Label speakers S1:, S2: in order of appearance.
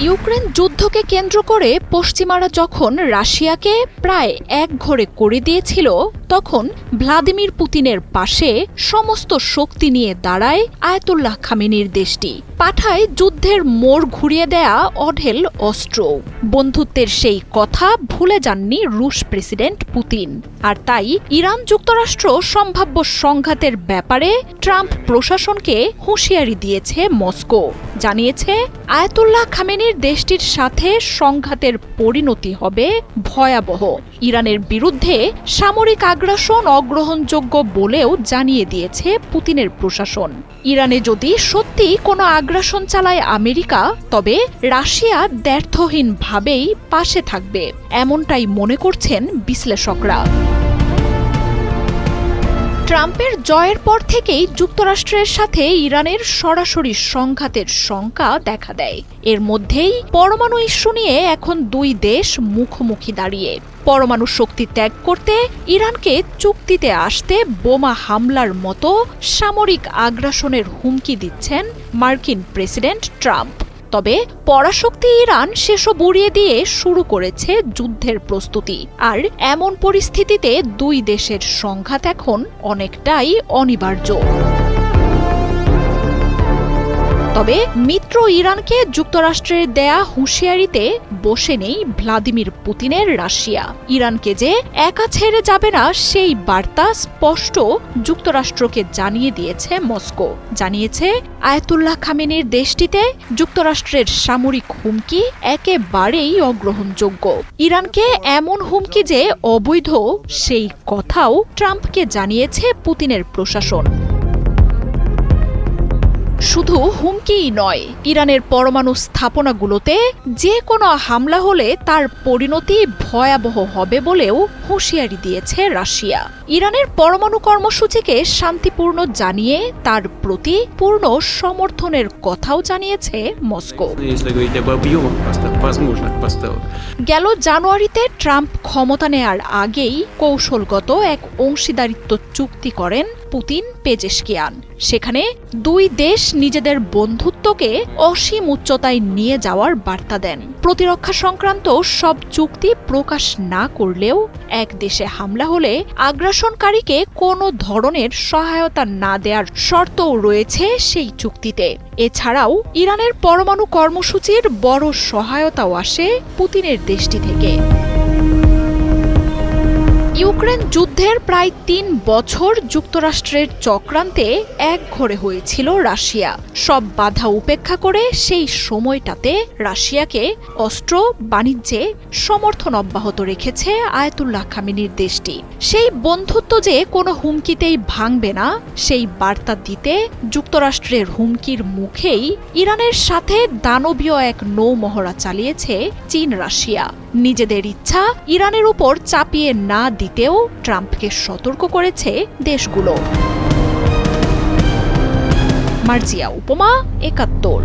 S1: Ukraine যুদ্ধকে কেন্দ্র করে পশ্চিমারা যখন রাশিয়াকে প্রায় একঘরে করে দিয়েছিল, তখন ভ্লাদিমির পুতিনের পাশে সমস্ত শক্তি নিয়ে দাঁড়ায় আয়াতুল্লাহ খামেনির দেশটি। পাঠায় যুদ্ধের মোড় ঘুরিয়ে দেয়া অঢেল অস্ত্র। বন্ধুত্বের সেই কথা ভুলে যাননি রুশ প্রেসিডেন্ট পুতিন। আর তাই ইরান যুক্তরাষ্ট্র সম্ভাব্য সংঘাতের ব্যাপারে ট্রাম্প প্রশাসনকে হুঁশিয়ারি দিয়েছে মস্কো। জানিয়েছে, আয়াতুল্লাহ খামেনির দেশটির সাথে সংঘাতের পরিণতি হবে ভয়াবহ। ইরানের বিরুদ্ধে সামরিক আগ্রাসন অগ্রহণযোগ্য বলেও জানিয়ে দিয়েছে পুতিনের প্রশাসন। ইরানে যদি সত্যি কোনো আগ্রাসন চালায় আমেরিকা, তবে রাশিয়া দ্ব্যর্থহীনভাবেই পাশে থাকবে, এমনটাই মনে করছেন বিশ্লেষকরা। ট্রাম্পের জয়ের পর থেকেই যুক্তরাষ্ট্রের সাথে ইরানের সরাসরি সংঘাতের শঙ্কা দেখা দেয়। এর মধ্যেই পরমাণু ইস্যু নিয়ে এখন দুই দেশ মুখোমুখি দাঁড়িয়ে। পরমাণু শক্তি ত্যাগ করতে ইরানকে চুক্তিতে আসতে বোমা হামলার মতো সামরিক আগ্রাসনের হুমকি দিচ্ছেন মার্কিন প্রেসিডেন্ট ট্রাম্প। তবে পরাশক্তি ইরান সেসব উড়িয়ে দিয়ে শুরু করেছে যুদ্ধের প্রস্তুতি। আর এমন পরিস্থিতিতে দুই দেশের সংঘাত এখন অনেকটাই অনিবার্য। তবে মিত্র ইরানকে যুক্তরাষ্ট্রের দেয়া হুঁশিয়ারিতে বসে নেই ভ্লাদিমির পুতিনের রাশিয়া। ইরানকে যে একা ছেড়ে যাবে না, সেই বার্তা স্পষ্ট যুক্তরাষ্ট্রকে জানিয়ে দিয়েছে মস্কো। জানিয়েছে, আয়াতুল্লাহ খামেনির দেশটিতে যুক্তরাষ্ট্রের সামরিক হুমকি একেবারেই অগ্রহণযোগ্য। ইরানকে এমন হুমকি যে অবৈধ, সেই কথাও ট্রাম্পকে জানিয়েছে পুতিনের প্রশাসন। শুধু হুমকিই নয়, ইরানের পরমাণু স্থাপনাগুলোতে যে কোনো হামলা হলে তার পরিণতি ভয়াবহ হবে বলেও হুঁশিয়ারি দিয়েছে রাশিয়া। ইরানের পরমাণু কর্মসূচিকে শান্তিপূর্ণ জানিয়ে তার প্রতি পূর্ণ সমর্থনের কথাও জানিয়েছে মস্কো। গেল জানুয়ারিতে ট্রাম্প ক্ষমতা নেয়ার আগেই কৌশলগত এক অংশীদারিত্ব চুক্তি করেন পুতিন পেজেশকিয়ান। সেখানে দুই দেশ নিজেদের বন্ধুত্বকে অসীম উচ্চতায় নিয়ে যাওয়ার বার্তা দেন। প্রতিরক্ষা সংক্রান্ত সব চুক্তি প্রকাশ না করলেও এক দেশে হামলা হলে আগ্রাসনকারীকে কোনো ধরনের সহায়তা না দেওয়ার শর্তও রয়েছে সেই চুক্তিতে। এছাড়াও ইরানের পরমাণু কর্মসূচির বড় সহায়তাও আসে পুতিনের দেশটি থেকে। ইউক্রেন যুদ্ধের প্রায় ৩ বছর যুক্তরাষ্ট্রের চক্রান্তে একঘরে হয়েছিল রাশিয়া। সব বাধা উপেক্ষা করে সেই সময়টাতে রাশিয়াকে অস্ত্র বাণিজ্যে সমর্থন অব্যাহত রেখেছে আয়াতুল্লাহ খামেনির দেশটি। সেই বন্ধুত্ব যে কোনো হুমকিতেই ভাঙবে না, সেই বার্তা দিতে যুক্তরাষ্ট্রের হুমকির মুখেই ইরানের সাথে দানবীয় এক নৌমহড়া চালিয়েছে চীন রাশিয়া। নিজেদের ইচ্ছা ইরানের উপর চাপিয়ে না দিতেও ট্রাম্পকে সতর্ক করেছে দেশগুলো। মার্জিয়া উপমা, ৭১।